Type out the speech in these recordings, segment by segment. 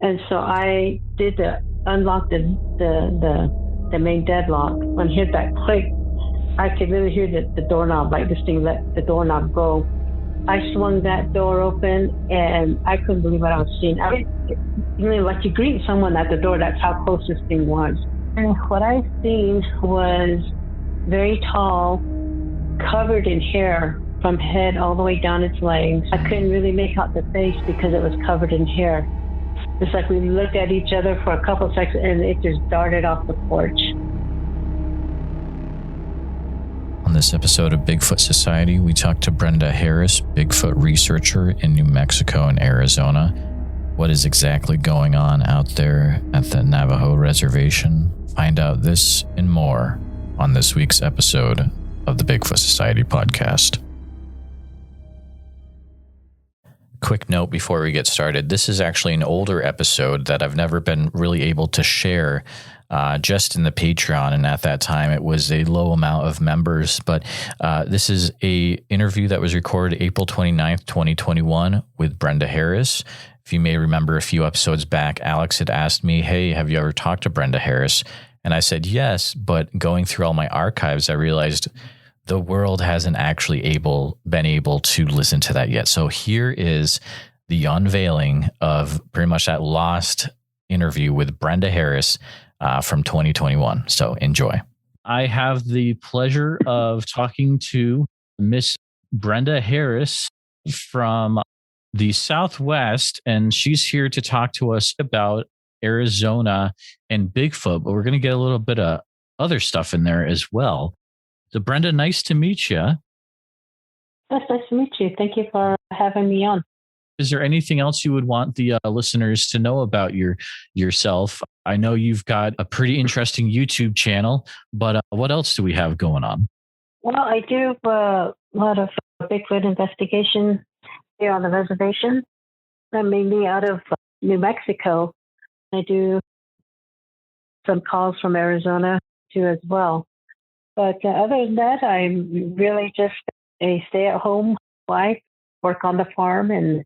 And so I did unlock the main deadlock. When I heard that click, I could really hear the doorknob, like this thing let the doorknob go. I swung that door open, and I couldn't believe what I was seeing. I mean, like you greet someone at the door, that's how close this thing was. And what I seen was very tall, covered in hair from head all the way down its legs. I couldn't really make out the face because it was covered in hair. It's like we looked at each other for a couple of seconds, and it just darted off the porch. On this episode of Bigfoot Society, we talked to Brenda Harris, Bigfoot researcher in New Mexico and Arizona. What is exactly going on out there at the Navajo reservation? Find out this and more on this week's episode of the Bigfoot Society podcast. Quick note before we get started. This is actually an older episode that I've never been really able to share just in the Patreon, and at that time it was a low amount of members, but this is a interview that was recorded April 29th, 2021 with Brenda Harris. If you may remember a few episodes back, Alex had asked me, hey, have you ever talked to Brenda Harris? And I said yes, but going through all my archives, I realized the world hasn't actually been able to listen to that yet. So here is the unveiling of pretty much that lost interview with Brenda Harris from 2021. So enjoy. I have the pleasure of talking to Miss Brenda Harris from the Southwest, and she's here to talk to us about Arizona and Bigfoot, but we're going to get a little bit of other stuff in there as well. So Brenda, nice to meet you. Yes, nice to meet you. Thank you for having me on. Is there anything else you would want the listeners to know about yourself? I know you've got a pretty interesting YouTube channel, but what else do we have going on? Well, I do a lot of Bigfoot investigation here on the reservation. I'm mainly out of New Mexico. I do some calls from Arizona too as well. But other than that, I'm really just a stay-at-home wife, work on the farm, and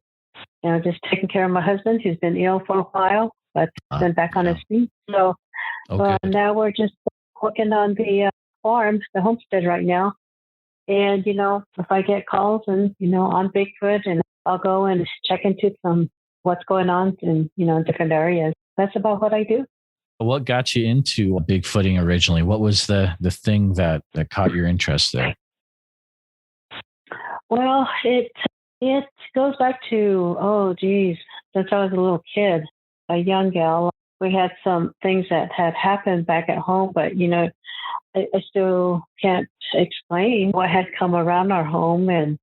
just taking care of my husband, who's been ill for a while, but been back on his feet. So now we're just working on the farm, the homestead right now. And, if I get calls and, on Bigfoot, and I'll go and check into what's going on in, different areas. That's about what I do. What got you into Bigfooting originally? What was the thing that caught your interest there? Well, it goes back to, since I was a little kid, a young gal. We had some things that had happened back at home, but, I still can't explain what had come around our home, and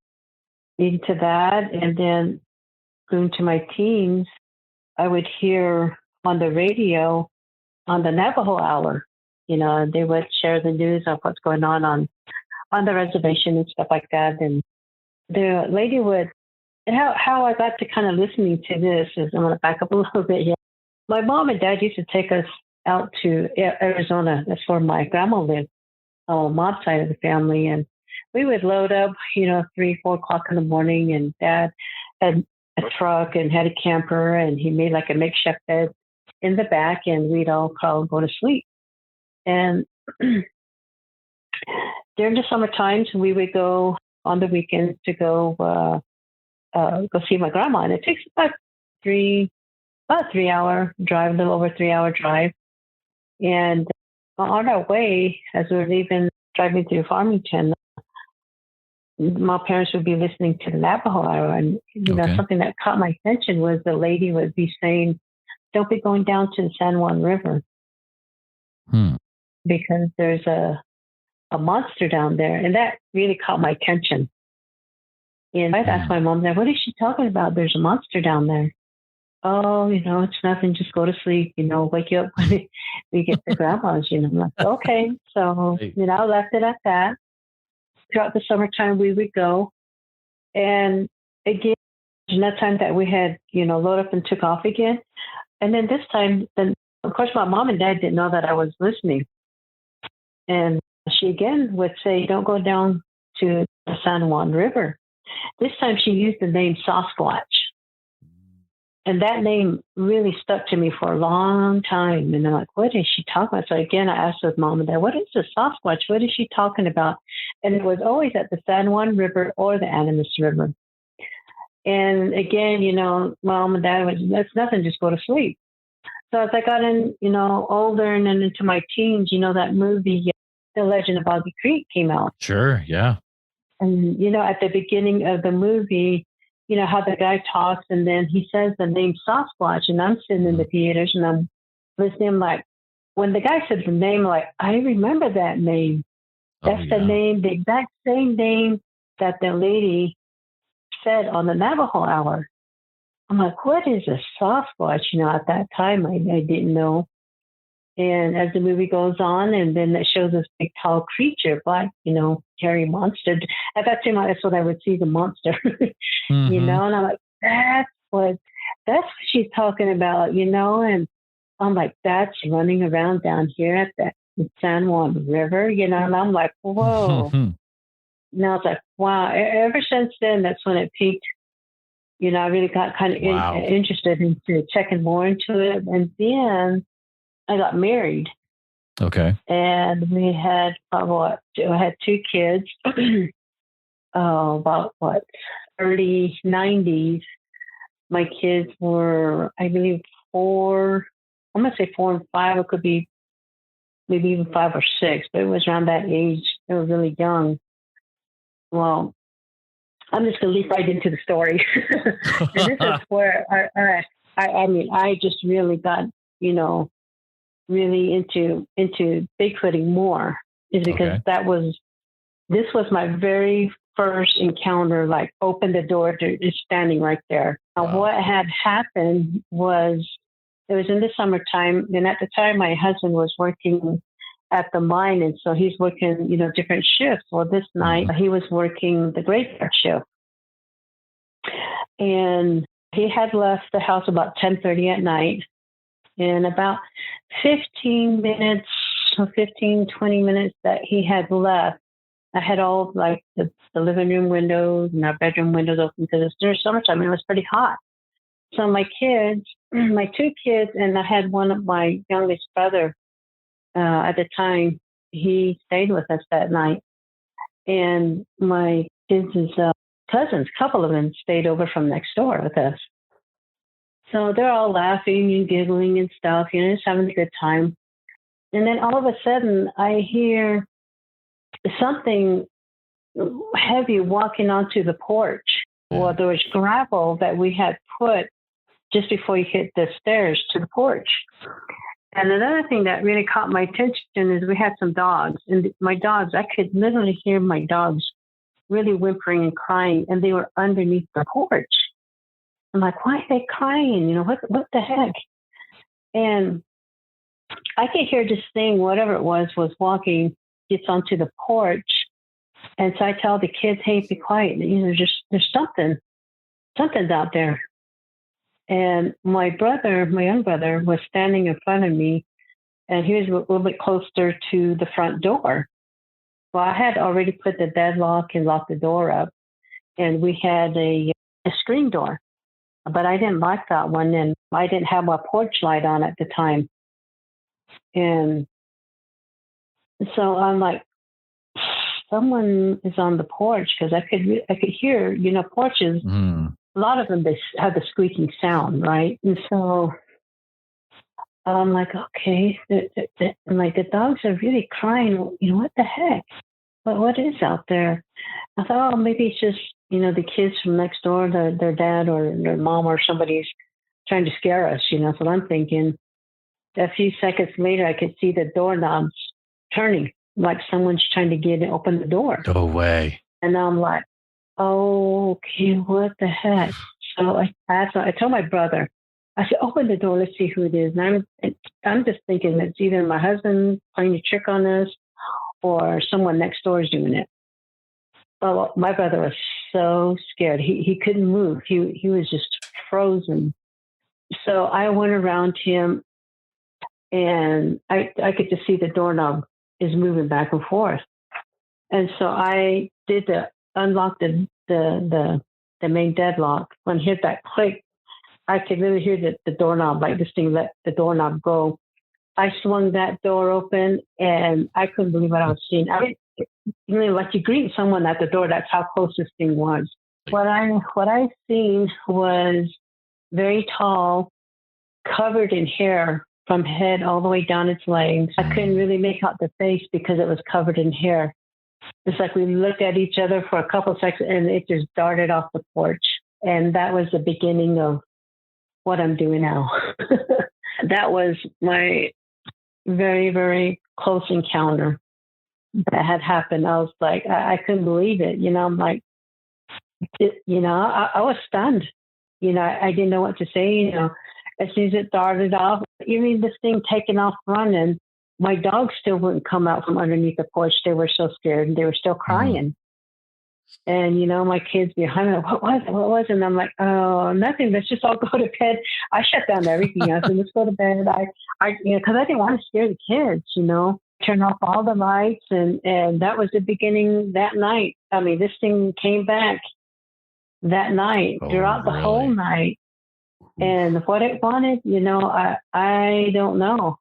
into that. And then going to my teens, I would hear on the radio on the Navajo hour, and they would share the news of what's going on the reservation and stuff like that. And the lady would, how I got to kind of listening to this is, I'm going to back up a little bit here. My mom and dad used to take us out to Arizona. That's where my grandma lived, on mom's side of the family. And we would load up, 3, 4 o'clock in the morning, and dad had a truck and had a camper, and he made like a makeshift bed in the back, and we'd all crawl and go to sleep. And during the summer times, we would go on the weekends to go see my grandma, and it takes about 3-hour drive, a little over 3-hour drive. And on our way, as we were driving through Farmington, my parents would be listening to the Navajo hour, and something that caught my attention was the lady would be saying, "Don't be going down to the San Juan River because there's a monster down there," and that really caught my attention. And I asked my mom, "What is she talking about? There's a monster down there." "Oh, it's nothing. Just go to sleep. Wake you up when we get to grandma's." I'm like, okay. So I left it at that. Throughout the summertime, we would go, and again, that time that we had, load up and took off again. And then this time, of course, my mom and dad didn't know that I was listening. And she again would say, "Don't go down to the San Juan River." This time she used the name Sasquatch. And that name really stuck to me for a long time. And I'm like, what is she talking about? So again, I asked with Mom and Dad, what is the Sasquatch? What is she talking about? And it was always at the San Juan River or the Animas River. And again, Mom and Dad was, that's nothing, just go to sleep. So as I got in, older and then into my teens, that movie, The Legend of Boggy Creek came out. Sure, yeah. And, at the beginning of the movie, how the guy talks and then he says the name Sasquatch, and I'm sitting in the theaters and I'm listening, like, when the guy said the name, like, I remember that name. That's the name, the exact same name that the lady said on the Navajo Hour. I'm like, what is a Sasquatch? At that time, I didn't know. And as the movie goes on, and then it shows this big, tall creature, black, hairy monster. At that time, that's what I would see, the monster, and I'm like, that's what she's talking about, and I'm like, that's running around down here at the San Juan River, and I'm like, whoa. Now it's like, wow. Ever since then, that's when it peaked. I really got kind of interested into checking more into it. And then I got married. Okay. And we had, I had 2 kids, about early 90s. My kids were, I believe, 4, I'm going to say 4 and 5. It could be maybe even 5 or 6, but it was around that age. They were really young. Well, I'm just going to leap right into the story. And this is where I just really got, really into Bigfooting more, is because this was my very first encounter, like opened the door to just standing right there. Now, what had happened was, it was in the summertime. And at the time, my husband was working at the mine. And so he's working, different shifts. Well, this night he was working the graveyard shift. And he had left the house about 10:30 at night. And about 20 minutes that he had left, I had all like the living room windows and our bedroom windows open because it's during summertime and it was pretty hot. So my kids, my 2 kids, and I had one of my youngest brother, at the time, he stayed with us that night. And my kids' cousins, a couple of them, stayed over from next door with us. So they're all laughing and giggling and stuff, just having a good time. And then all of a sudden, I hear something heavy walking onto the porch. Well, there was gravel that we had put just before you hit the stairs to the porch. And another thing that really caught my attention is we had some dogs. And my dogs, I could literally hear my dogs really whimpering and crying, and they were underneath the porch. I'm like, why are they crying? What the heck? And I could hear this thing, whatever it was walking, gets onto the porch. And so I tell the kids, hey, be quiet. There's something's out there. And my young brother, was standing in front of me, and he was a little bit closer to the front door. Well, I had already put the deadlock and locked the door up, and we had a screen door, but I didn't lock that one, and I didn't have my porch light on at the time. And so I'm like, someone is on the porch, because I could hear, porches. A lot of them, they have the squeaking sound, right? And so I'm like, okay, the dogs are really crying. What the heck? What is out there? I thought, maybe it's just, the kids from next door, their dad or their mom or somebody's trying to scare us, that's what I'm thinking. A few seconds later, I could see the doorknobs turning, like someone's trying to open the door. No way. And I'm like, oh, okay, what the heck? So I told my brother, I said, open the door, let's see who it is. And I'm just thinking it's either my husband playing a trick on us or someone next door is doing it. Well, my brother was so scared. He couldn't move. He was just frozen. So I went around him, and I could just see the doorknob is moving back and forth. And so I did unlock the main deadlock. When I hit that click, I could really hear the doorknob, like this thing let the doorknob go. I swung that door open, and I couldn't believe what I was seeing. I mean, like you greet someone at the door. That's how close this thing was. What I seen was very tall, covered in hair from head all the way down its legs. I couldn't really make out the face because it was covered in hair. It's like we looked at each other for a couple of seconds, and it just darted off the porch. And that was the beginning of what I'm doing now. That was my very, very close encounter that had happened. I was like, I couldn't believe it. I'm like, I was stunned. I didn't know what to say. As soon as it darted off, even this thing taking off running, my dogs still wouldn't come out from underneath the porch. They were so scared, and they were still crying. And, my kids behind me, what was it? And I'm like, oh, nothing. Let's just all go to bed. I shut down everything else and let's go to bed. Because I didn't want to scare the kids, turn off all the lights. And that was the beginning that night. I mean, this thing came back that night, throughout the whole night. And what it wanted, I don't know.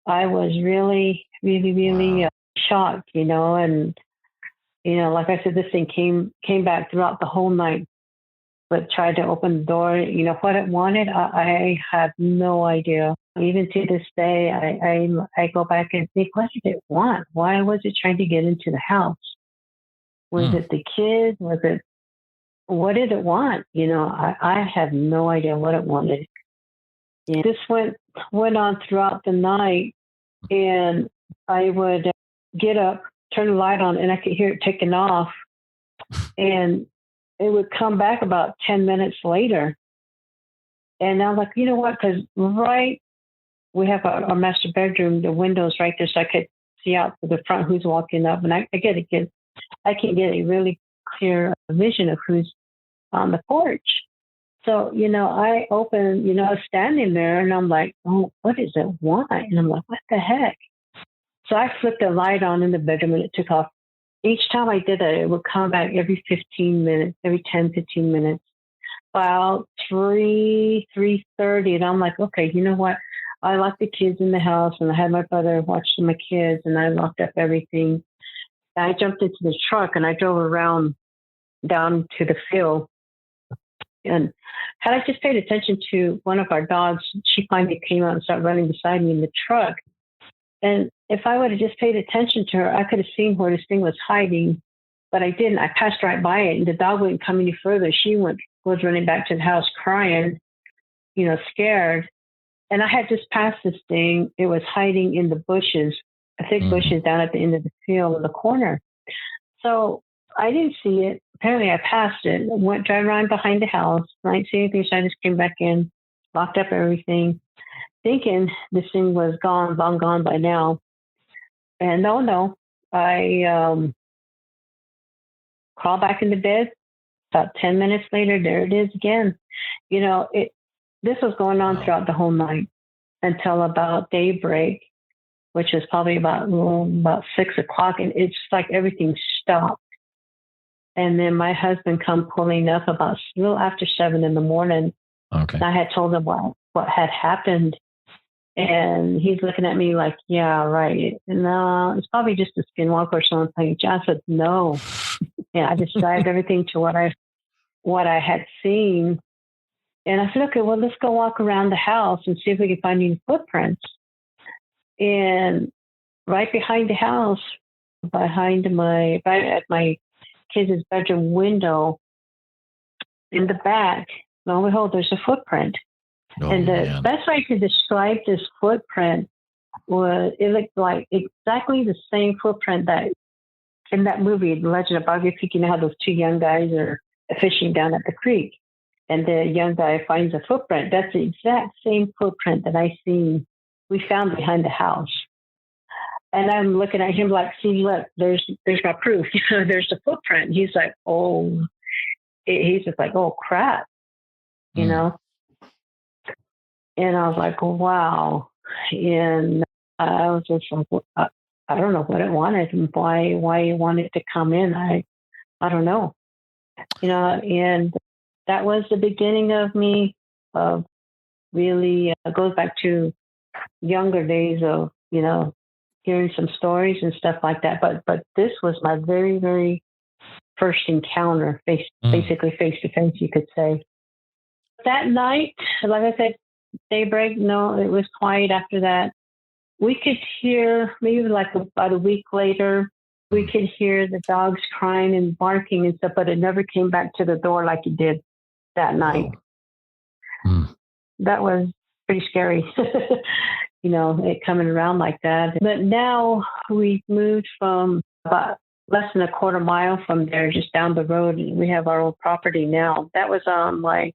I was really, really, really shocked, and like I said, this thing came back throughout the whole night, but tried to open the door. What it wanted, I had no idea. Even to this day, I go back and think, what did it want? Why was it trying to get into the house? Was it the kids? What did it want? I have no idea what it wanted. And this went on throughout the night, and I would get up, turn the light on, and I could hear it taking off. And it would come back about 10 minutes later. And I'm like, you know what? Because we have our master bedroom, the window's right there, so I could see out to the front who's walking up. And I can get a really clear vision of who's on the porch. So, I opened, I was standing there, and I'm like, oh, what does it want? And I'm like, what the heck? So I flipped the light on in the bedroom, and it took off. Each time I did it would come back every 15 minutes, every 10, 15 minutes. About 3:30, and I'm like, okay, you know what? I locked the kids in the house, and I had my brother watching my kids, and I locked up everything. And I jumped into the truck, and I drove around down to the field. And had I just paid attention to one of our dogs, she finally came out and started running beside me in the truck. And if I would have just paid attention to her, I could have seen where this thing was hiding, but I didn't. I passed right by it, and the dog wouldn't come any further. She was running back to the house crying, scared. And I had just passed this thing. It was hiding in the bushes, thick bushes down at the end of the field in the corner. So I didn't see it. Apparently I passed it, went drive around behind the house. I didn't see anything, so I just came back in, locked up everything, thinking this thing was long gone by now. And no, I crawled back into bed. About 10 minutes later, there it is again. This was going on throughout the whole night until about daybreak, which was probably about 6 o'clock. And it's like everything stopped. And then my husband come pulling up about a little after 7 in the morning. Okay. And I had told him what had happened. And he's looking at me like, yeah, right. No, it's probably just a skinwalker or something. I said, no. Yeah, I described everything to what I had seen. And I said, okay, well, let's go walk around the house and see if we can find any footprints. And right behind the house, right at my kids' bedroom window, in the back, lo and behold, there's a footprint. And the best way to describe this footprint was it looked like exactly the same footprint that in that movie, The Legend of Boggy Creek. You know how those two young guys are fishing down at the creek, and the young guy finds a footprint. That's the exact same footprint that we found behind the house. And I'm looking at him like, see, look, there's my proof. There's the footprint. He's like, oh, he's just like, oh crap, And I was like, wow. And I was just like, I don't know what it wanted and why it wanted to come in. I don't know. And that was the beginning of me, of really goes back to younger days of, hearing some stories and stuff like that. But this was my very, very first encounter, basically face to face, you could say. That night, like I said, daybreak, no, it was quiet after that. We could hear, maybe like about a week later, we could hear the dogs crying and barking and stuff, but it never came back to the door like it did that night. That was pretty scary, it coming around like that. But now we've moved from about less than a quarter mile from there, just down the road. We have our own property now. That was on my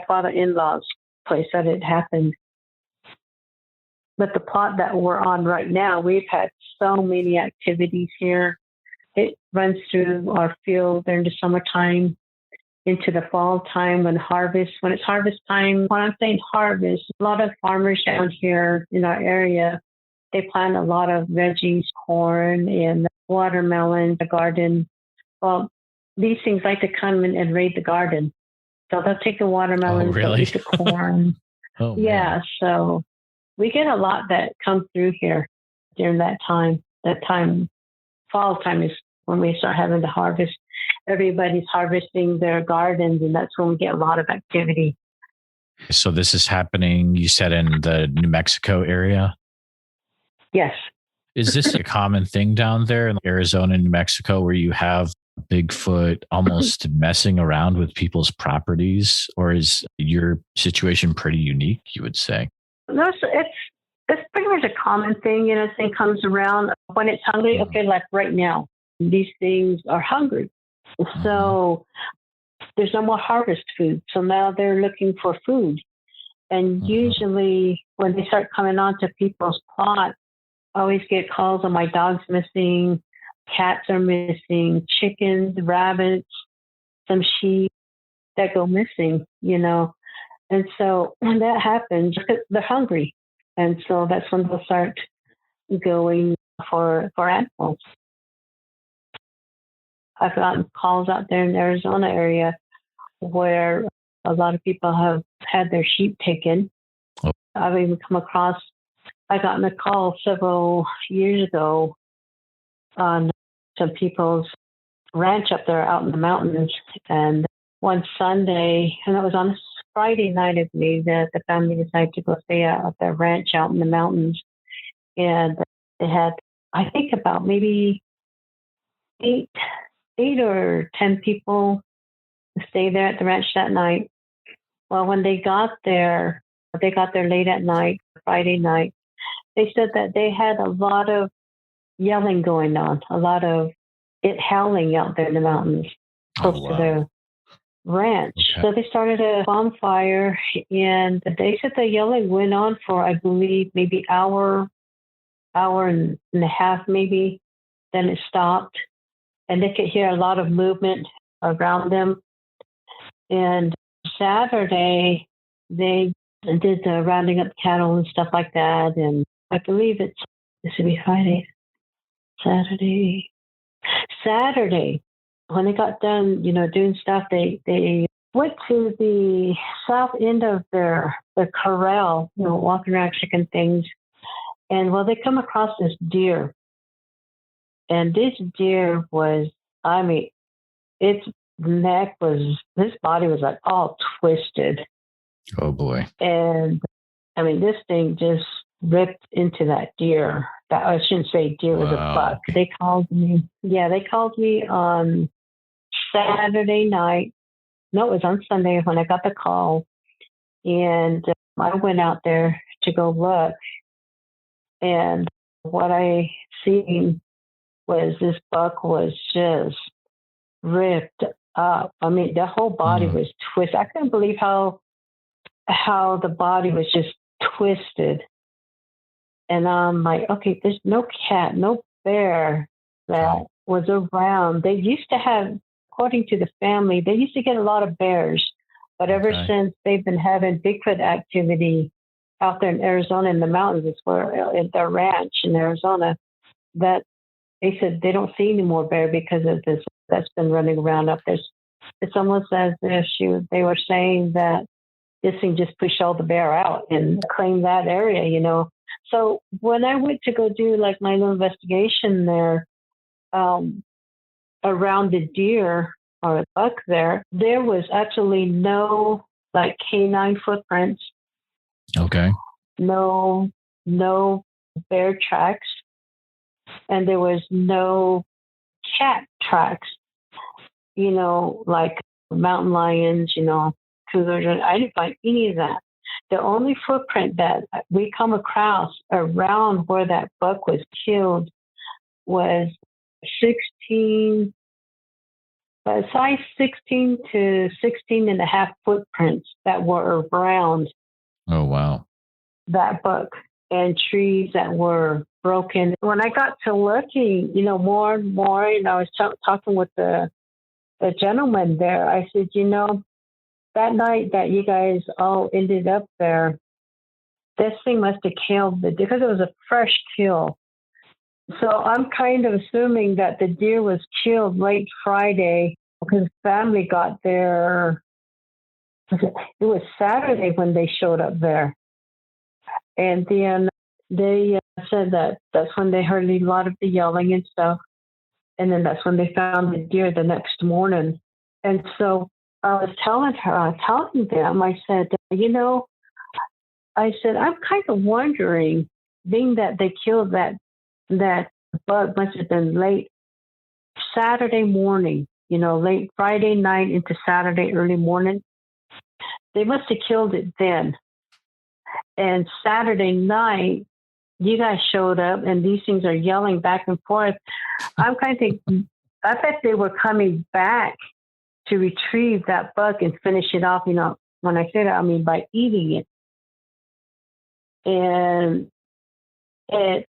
father-in-law's place that it happened. But the plot that we're on right now, we've had so many activities here. It runs through our field during the summertime into the fall time when it's harvest time. When I'm saying harvest, a lot of farmers down here in our area, they plant a lot of veggies, corn, and watermelon, the garden. Well, these things like to come in and raid the garden. So they'll take the watermelon, they'll eat the corn. Yeah, so we get a lot that comes through here during that time. Fall time is when we start having to harvest. Everybody's harvesting their gardens, and that's when we get a lot of activity. So this is happening, you said, in the New Mexico area? Yes. Is this a common thing down there in Arizona and New Mexico where you have Bigfoot almost messing around with people's properties? Or is your situation pretty unique, you would say? No, it's pretty much a common thing. This thing comes around when it's hungry. Okay, like right now, these things are hungry. So there's no more harvest food. So now they're looking for food. And usually when they start coming onto people's plots, I always get calls on my dog's missing, cats are missing, chickens, rabbits, some sheep that go missing, And so when that happens, they're hungry. And so that's when they'll start going for animals. I've gotten calls out there in the Arizona area where a lot of people have had their sheep taken. I've even I got a call several years ago on some people's ranch up there out in the mountains. And one Sunday, and it was on a Friday night, I believe, that the family decided to go stay at their ranch out in the mountains. And they had, I think, about maybe eight or 10 people stay there at the ranch that night. Well, when they got there late at night, Friday night. They said that they had a lot of yelling going on, a lot of it howling out there in the mountains close to their ranch. Okay. So they started a bonfire, and they said the yelling went on for, I believe, maybe hour and a half, maybe. Then it stopped, and they could hear a lot of movement around them. And Saturday, they did the rounding up cattle and stuff like that. And I believe this would be Friday, Saturday, when they got done, doing stuff, they went to the south end of their corral, walking around checking things. And they come across this deer. And this deer was, its body was like all twisted. Oh boy. And this thing just ripped into that deer. I shouldn't say deer, was a buck. They called me on Saturday night. No, it was on Sunday when I got the call. And I went out there to go look. And what I seen was this buck was just ripped up. The whole body was twisted. I couldn't believe how the body was just twisted. And I'm like, okay, there's no cat, no bear that was around. They used to have, according to the family, they used to get a lot of bears. But ever since they've been having Bigfoot activity out there in Arizona in the mountains, it's where at their ranch in Arizona, that they said they don't see any more bear because of this that's been running around up there. It's almost as if they were saying that this thing just pushed all the bear out and claimed that area, So when I went to go do like my little investigation there, around the deer or a buck there was absolutely no like canine footprints. Okay. No bear tracks, and there was no cat tracks, like mountain lions, cougars. I didn't find any of that. The only footprint that we come across around where that buck was killed was 16, size 16 to 16 and a half footprints that were around. Oh, wow. That buck, and trees that were broken. When I got to looking, more and more, I was talking with the gentleman there. I said, that night that you guys all ended up there, this thing must have killed because it was a fresh kill. So I'm kind of assuming that the deer was killed late Friday because family got there. It was Saturday when they showed up there. And then they said that that's when they heard a lot of the yelling and stuff. And then that's when they found the deer the next morning. And so I was telling them, I said, I'm kind of wondering, being that they killed that bug must have been late Saturday morning, late Friday night into Saturday early morning. They must have killed it then. And Saturday night, you guys showed up and these things are yelling back and forth. I'm kind of thinking, I bet they were coming back to retrieve that buck and finish it off. When I say that, I mean by eating it. And it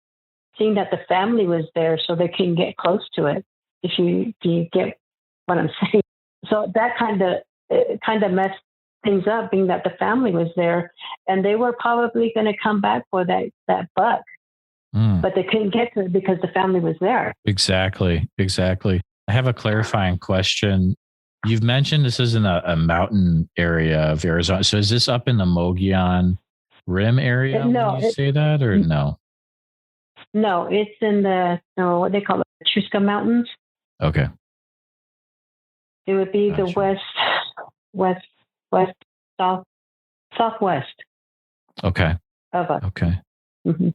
seemed that the family was there, so they couldn't get close to it. If you get what I'm saying. So that kind of messed things up, being that the family was there, and they were probably going to come back for that buck, but they couldn't get to it because the family was there. Exactly. I have a clarifying question. You've mentioned this is in a mountain area of Arizona. So is this up in the Mogollon Rim area when you say that, or no? No, it's in what they call it, Chuska Mountains. Okay. It would be the southwest. Okay. Of us. Okay. Mm-hmm.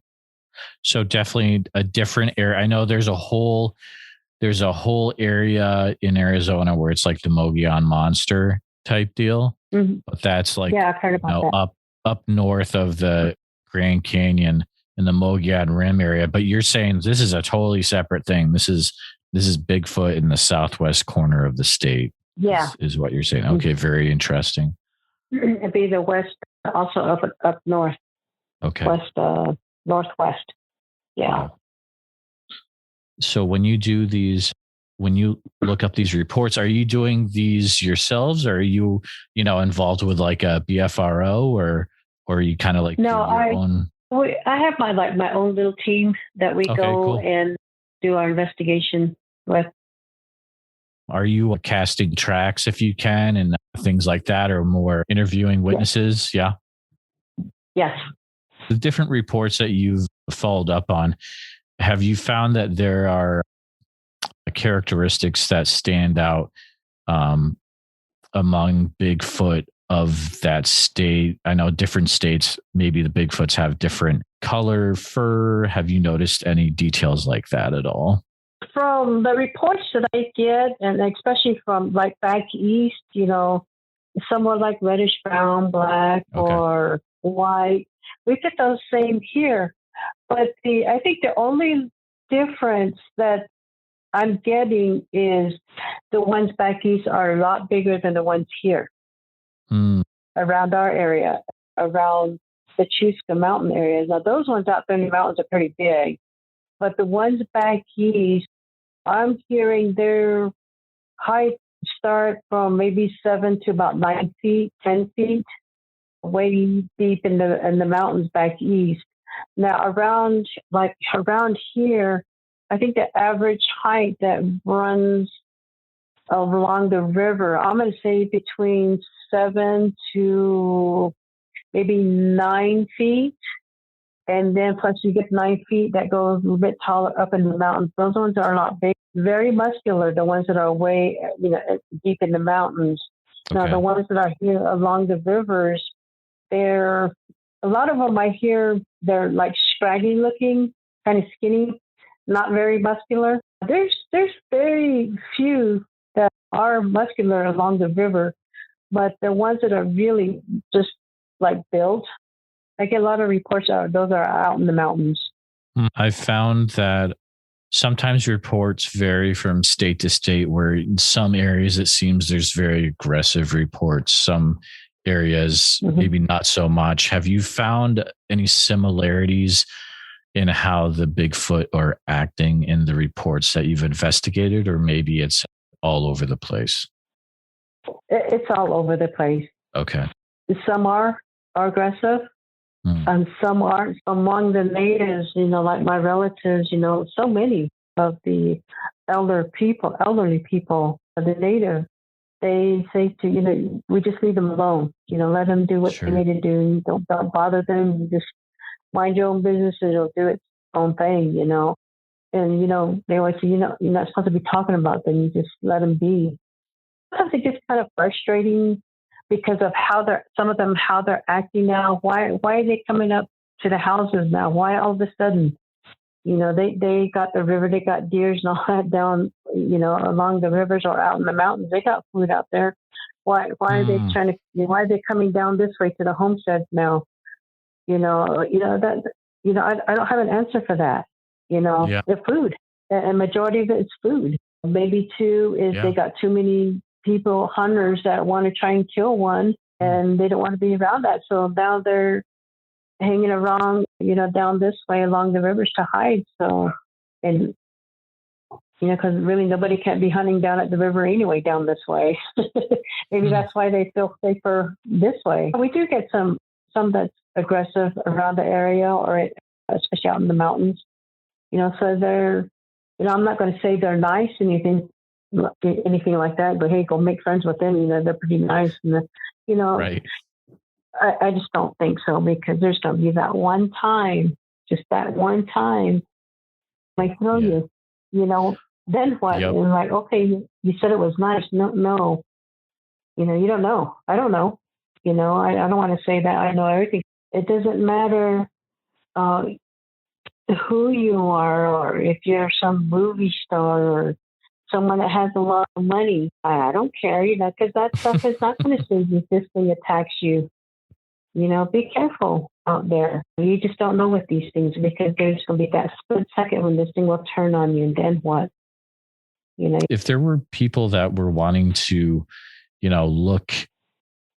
So definitely a different area. I know there's a whole area in Arizona where it's like the Mogollon Monster type deal, but that's like I've heard about that. up north of the Grand Canyon in the Mogollon Rim area. But you're saying this is a totally separate thing. This is Bigfoot in the southwest corner of the state. Yeah, is what you're saying. Okay, very interesting. It'd be the west, also up north. Okay, west, northwest. Yeah. Wow. So when you look up these reports, are you doing these yourselves, or are you involved with like a BFRO, or are you kind of like own? I have my own little team that we go and do our investigation with. Are you casting tracks if you can and things like that, or more interviewing witnesses? Yeah. Yes. The different reports that you've followed up on, have you found that there are characteristics that stand out among Bigfoot of that state? I know different states, maybe the Bigfoots have different color, fur. Have you noticed any details like that at all? From the reports that I get, and especially from like back east, somewhat like reddish brown, black, or white, we get those same here. But I think the only difference that I'm getting is the ones back east are a lot bigger than the ones here around our area, around the Chuska Mountain areas. Now, those ones out there in the mountains are pretty big, but the ones back east, I'm hearing their height start from maybe 7 to about 9 feet, 10 feet, way deep in the mountains back east. Now, around here, I think the average height that runs along the river. I'm going to say between 7 to maybe 9 feet. And then plus you get 9 feet, that goes a little bit taller up in the mountains. Those ones are a lot big, very muscular, the ones that are way, deep in the mountains. Okay. Now, the ones that are here along the rivers, a lot of them I hear, they're like scraggy looking, kind of skinny, not very muscular. There's very few that are muscular along the river, but the ones that are really just like built, I get a lot of reports those are out in the mountains. I've found that sometimes reports vary from state to state, where in some areas it seems there's very aggressive reports. Some areas, maybe not so much. Have you found any similarities in how the Bigfoot are acting in the reports that you've investigated, or maybe it's all over the place? It's all over the place. Okay. Some are aggressive. And some aren't. Among the natives, like my relatives, so many of the elderly people, the native, they say to, we just leave them alone. Let them do what they need to do. Don't bother them. You just mind your own business and it'll do its own thing, And, they always say, you're not supposed to be talking about them. You just let them be. Sometimes it gets kind of frustrating because of how they're acting now. Why are they coming up to the houses now? Why all of a sudden? They got the river, they got deers and all that down, along the rivers or out in the mountains. They got food out there. Why are they why are they coming down this way to the homesteads now? I don't have an answer for that. The food, and majority of it is food. Maybe too is they got too many people, hunters that want to try and kill one, and they don't want to be around that. So now they're hanging around, down this way along the rivers to hide. So, and, because really nobody can't be hunting down at the river anyway, down this way. Maybe that's why they feel safer this way. We do get some that's aggressive around the area, or especially out in the mountains, so they're, I'm not going to say they're nice, anything like that, but hey, go make friends with them. They're pretty nice, and right. I just don't think so, because there's going to be that one time, just that one time, like throw you, then what? Yep. And like, okay, you said it was nice. No, you don't know. I don't know. I don't want to say that I know everything. It doesn't matter who you are, or if you're some movie star or someone that has a lot of money. I don't care, because that stuff is not going to save you if this thing attacks you. Be careful out there. You just don't know with these things, because there's going to be that split second when this thing will turn on you, and then what? If there were people that were wanting to,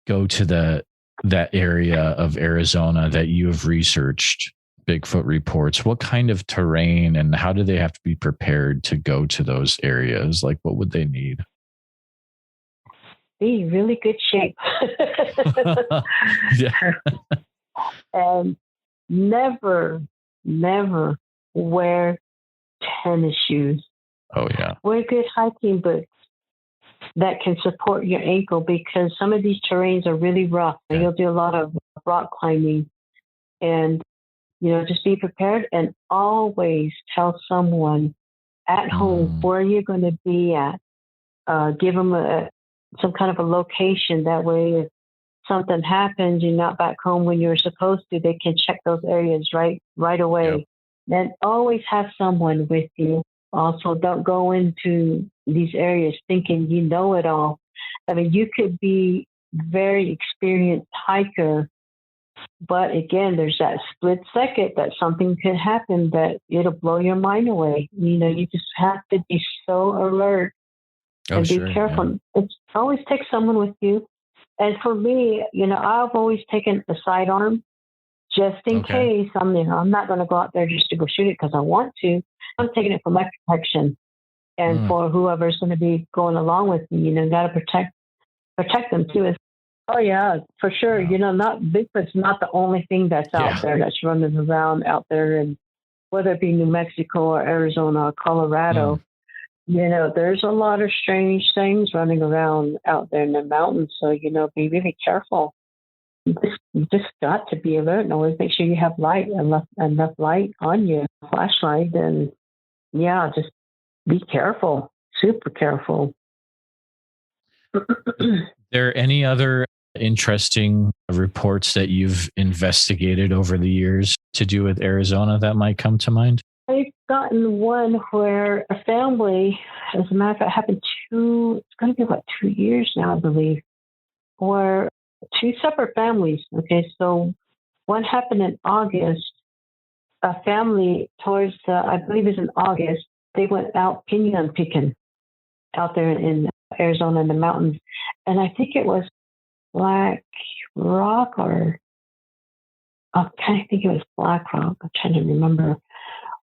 go to that area of Arizona that you have researched Bigfoot reports, what kind of terrain and how do they have to be prepared to go to those areas? Like, what would they need? Be in really good shape. And never wear tennis shoes. Oh, yeah. Wear good hiking boots that can support your ankle, because some of these terrains are really rough. Yeah. You'll do a lot of rock climbing, and just be prepared, and always tell someone at home where you're going to be at. Give them some kind of a location. That way, if something happens, you're not back home when you're supposed to, they can check those areas right away. Yep. And always have someone with you. Also, don't go into these areas thinking you know it all. I mean, you could be very experienced hiker, but again, there's that split second that something could happen that it'll blow your mind away. You just have to be so alert and be careful. Yeah. It's always take someone with you. And for me, I've always taken a sidearm just in case. I'm not going to go out there just to go shoot it because I want to. I'm taking it for my protection and for whoever's going to be going along with me. Got to protect them too. Oh yeah, for sure. Not Bigfoot's not the only thing that's out there that's running around out there, and whether it be New Mexico or Arizona or Colorado, there's a lot of strange things running around out there in the mountains. So, be really careful. You just got to be alert and always make sure you have enough light on your flashlight. And yeah, just be careful, super careful. There any other interesting reports that you've investigated over the years to do with Arizona that might come to mind? I've gotten one where a family, as a matter of fact, happened it's going to be about 2 years now, I believe, where two separate families. Okay, so one happened in August. A family towards, I believe it's in August, they went out pinyon picking out there in Arizona in the mountains. And I think it was Black Rock I kind of think it was Black Rock. I'm trying to remember.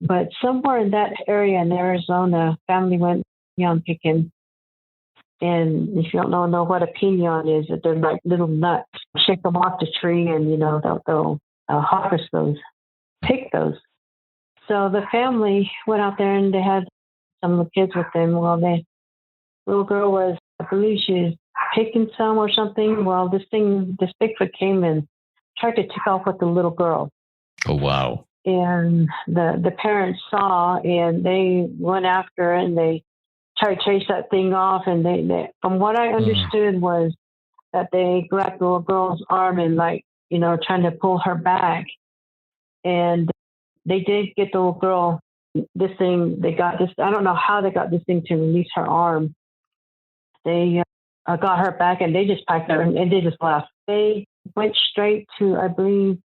But somewhere in that area in Arizona, family went pinyon picking. And if you don't know what a pinyon is, they're like little nuts. Shake them off the tree and, they'll harvest those, pick those. So the family went out there and they had some of the kids with them. Well, the little girl was, I believe she was picking some or something. Well, this Bigfoot came and tried to take off with the little girl. Oh, wow. And the parents saw and they went after it and they tried to chase that thing off. And they from what I understood was that they grabbed the little girl's arm and trying to pull her back. And they did get the little girl this thing. They got this. I don't know how they got this thing to release her arm. They got her back and they just packed her and they just left. They went straight to, I believe,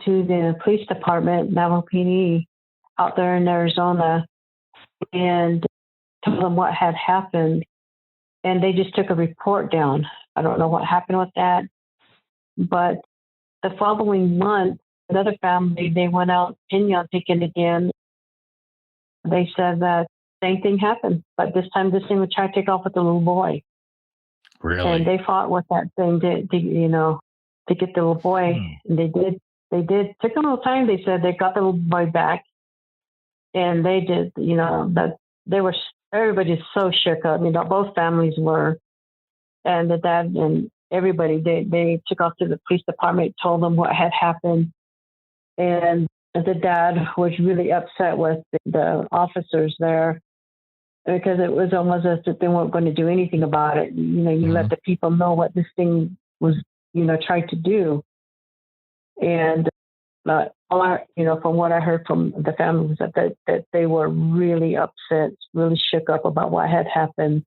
to the police department, Navajo PD, out there in Arizona, and told them what had happened. And they just took a report down. I don't know what happened with that. But the following month, another family, they went out pinyon picking again. They said that same thing happened, but this time this thing would try to take off with the little boy. Really? And they fought with that thing to get the little boy. And they did. Took a little time. They said they got the little boy back, and they did. That they were. Everybody's so shook up. Both families were, and the dad and everybody. They took off to the police department, told them what had happened, and the dad was really upset with the officers there because it was almost as if they weren't going to do anything about it. You let the people know what this thing was, tried to do. And from what I heard from the families, that they were really upset, really shook up about what had happened.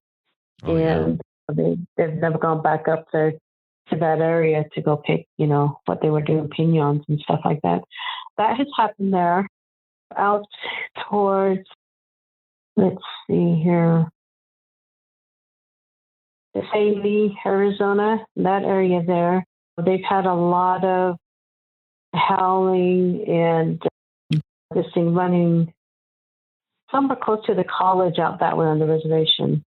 Oh, and they've never gone back up there to that area to go pick, what they were doing, pinyons and stuff like that. That has happened there. Out towards, let's see here, Lee, Arizona, that area there. They've had a lot of howling and this thing running somewhere close to the college out that way on the reservation.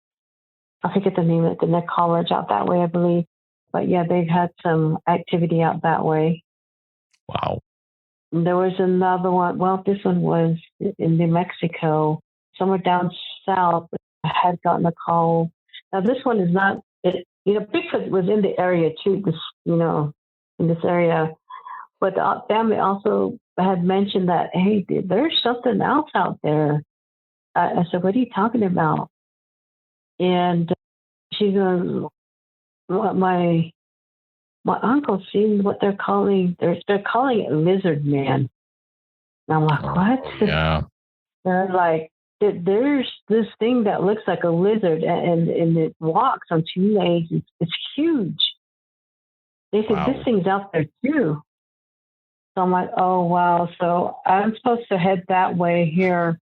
I forget the name of it, the next college out that way, I believe. But yeah, they've had some activity out that way. Wow. There was another one. Well, this one was in New Mexico, somewhere down south. I had gotten a call. Now, this one is not, Bigfoot was in the area too, in this area. But the family also had mentioned that, hey, there's something else out there. I said, what are you talking about? And she goes, my uncle seen what they're calling, they're calling it lizard man. And I'm like, what? Yeah. They're like, there's this thing that looks like a lizard and it walks on two legs. It's huge. They said, This thing's out there too. So I'm like, oh, wow. So I'm supposed to head that way here,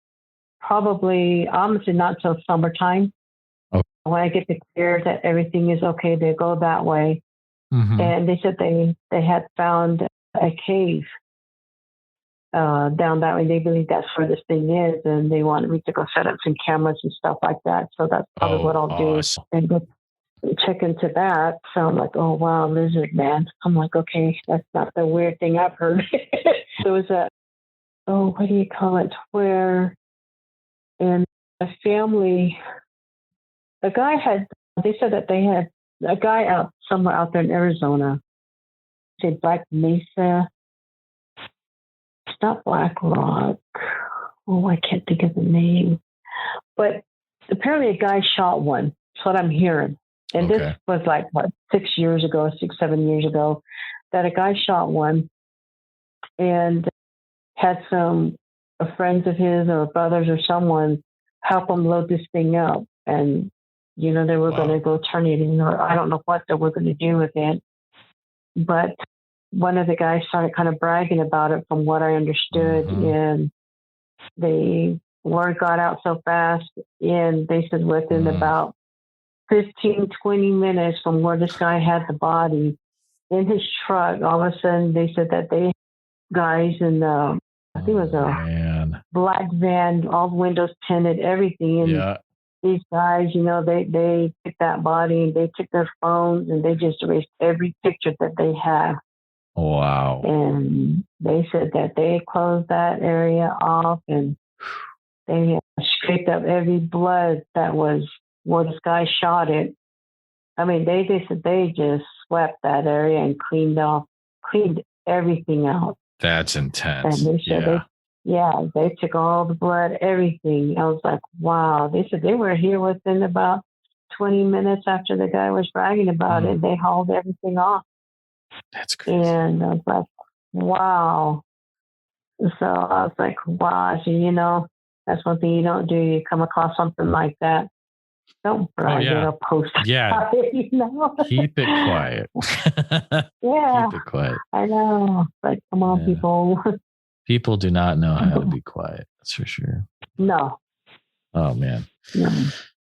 probably, honestly, not till summertime. Okay. When I get to clear that everything is okay, they go that way. Mm-hmm. And they said they had found a cave down that way. They believe that's where this thing is, and they wanted me to go set up some cameras and stuff like that. So that's probably what I'll do and go check into that. So I'm like, oh, wow, lizard man. I'm like, okay, that's not the weird thing I've heard. There was what do you call it? Where in a family, they said that they had a guy out somewhere out there in Arizona, say Black Mesa. It's not Black Rock. Oh, I can't think of the name. But apparently a guy shot one. That's what I'm hearing. And Okay. this was like, 7 years ago, that a guy shot one and had some friends of his or brothers or someone help him load this thing up. And, they were going to go turn it in, or I don't know what they were going to do with it. But one of the guys started kind of bragging about it from what I understood. Mm-hmm. And the word got out so fast. And they said within about 15, 20 minutes from where this guy had the body in his truck, all of a sudden they said that they guys in the, I think it was a black van, all the windows tinted, everything. And these guys, they took that body and they took their phones and they just erased every picture that they had. Wow. And they said that they closed that area off and they scraped up every blood that was where this guy shot it. I mean, they said they just swept that area and cleaned everything out. That's intense. And they said they took all the blood, everything. I was like, wow. They said they were here within about 20 minutes after the guy was bragging about it. They hauled everything off. That's crazy. And I was like, wow. So I was like, wow. So, that's one thing you don't do. You come across something like that. Don't brag it or post it, Keep it quiet. Yeah. Keep it quiet. I know. But come on, people. People do not know how to be quiet. That's for sure. No. Oh, man. No.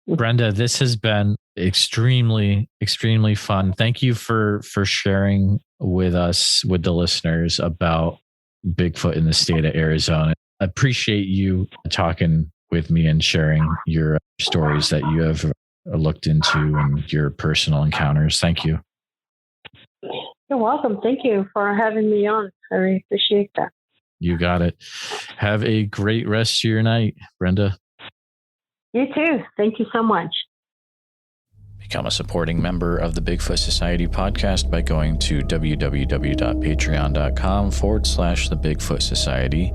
Brenda, this has been extremely, extremely fun. Thank you for sharing with us, with the listeners, about Bigfoot in the state of Arizona. I appreciate you talking with me and sharing your stories that you have looked into and your personal encounters. Thank you. You're welcome. Thank you for having me on. I really appreciate that. You got it. Have a great rest of your night, Brenda. You too. Thank you so much. Become a supporting member of the Bigfoot Society podcast by going to www.patreon.com/the Bigfoot Society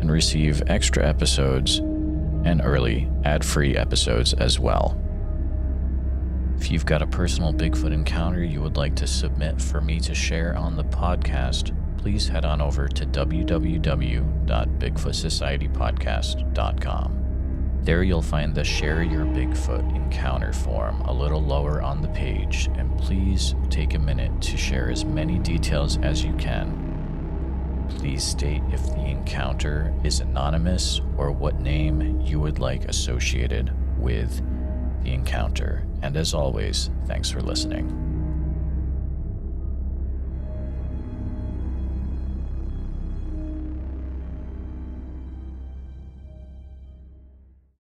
and receive extra episodes and early ad-free episodes as well. If you've got a personal Bigfoot encounter you would like to submit for me to share on the podcast, please head on over to www.bigfootsocietypodcast.com. There you'll find the Share Your Bigfoot Encounter form a little lower on the page, and please take a minute to share as many details as you can. Please state if the encounter is anonymous or what name you would like associated with the encounter. And as always, thanks for listening.